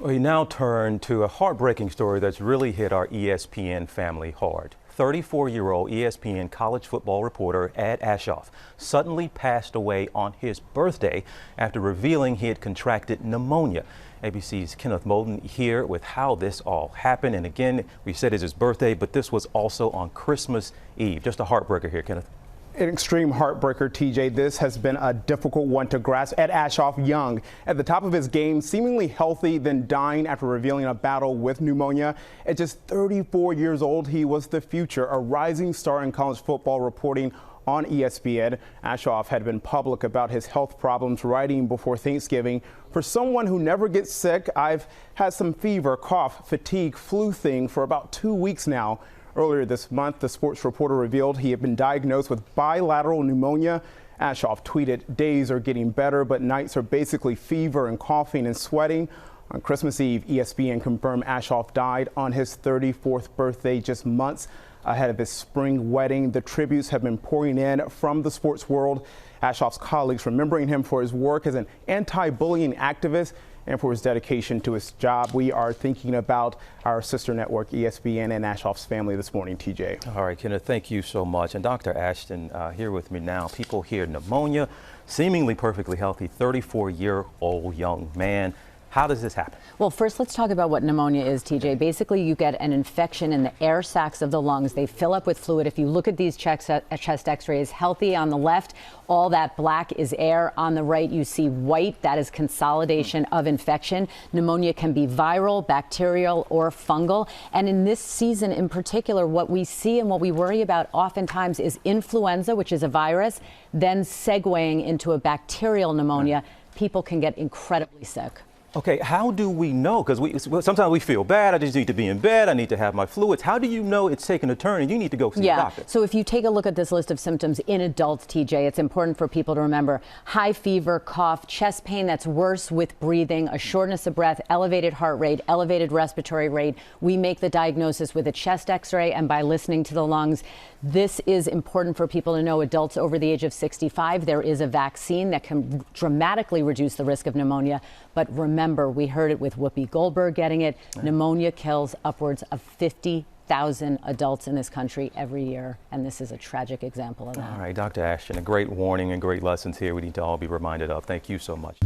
We now turn to a heartbreaking story that's really hit our ESPN family hard. 34-year-old ESPN college football reporter Ed Aschoff suddenly passed away on his birthday after revealing he had contracted pneumonia. ABC's Kenneth Moulton here with how this all happened. And again, we said it's his birthday, but this was also on Christmas Eve. Just a heartbreaker here, Kenneth. An extreme heartbreaker, TJ. This has been a difficult one to grasp. Ed Aschoff, young, at the top of his game, seemingly healthy, then dying after revealing a battle with pneumonia. At just 34 years old, he was the future, a rising star in college football reporting on ESPN. Aschoff had been public about his health problems, writing before Thanksgiving, "For someone who never gets sick, I've had some fever, cough, fatigue, flu thing for about 2 weeks now." Earlier this month, the sports reporter revealed he had been diagnosed with bilateral pneumonia. Aschoff tweeted, "Days are getting better, but nights are basically fever and coughing and sweating." On Christmas Eve, ESPN confirmed Aschoff died on his 34th birthday, just months ahead of his spring wedding. The tributes have been pouring in from the sports world. Aschoff's colleagues remembering him for his work as an anti-bullying activist and for his dedication to his job. We are thinking about our sister network, ESPN, and Aschoff's family this morning, TJ. All right, Kenneth, thank you so much. And Dr. Ashton here with me now. People hear pneumonia, seemingly perfectly healthy, 34-year-old young man. How does this happen? Well, first, let's talk about what pneumonia is, TJ. Basically, you get an infection in the air sacs of the lungs. They fill up with fluid. If you look at these chest x-rays, healthy on the left, all that black is air. On the right, you see white. That is consolidation of infection. Pneumonia can be viral, bacterial, or fungal. And in this season in particular, what we see and what we worry about oftentimes is influenza, which is a virus, then segueing into a bacterial pneumonia. People can get incredibly sick. Okay, how do we know? Because sometimes we feel bad. I just need to be in bed. I need to have my fluids. How do you know it's taking a turn and you need to go see the doctor? So if you take a look at this list of symptoms in adults, TJ, it's important for people to remember high fever, cough, chest pain that's worse with breathing, a shortness of breath, elevated heart rate, elevated respiratory rate. We make the diagnosis with a chest x-ray and by listening to the lungs. This is important for people to know. Adults over the age of 65, there is a vaccine that can dramatically reduce the risk of pneumonia. But remember, we heard it with Whoopi Goldberg getting it. Pneumonia kills upwards of 50,000 adults in this country every year. And this is a tragic example of that. All right, Dr. Ashton, a great warning and great lessons here we need to all be reminded of. Thank you so much.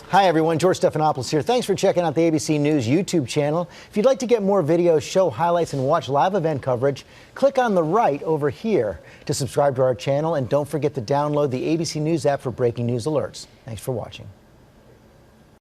Hi, everyone. George Stephanopoulos here. Thanks for checking out the ABC News YouTube channel. If you'd like to get more videos, show highlights, and watch live event coverage, click on the right over here to subscribe to our channel. And don't forget to download the ABC News app for breaking news alerts. Thanks for watching.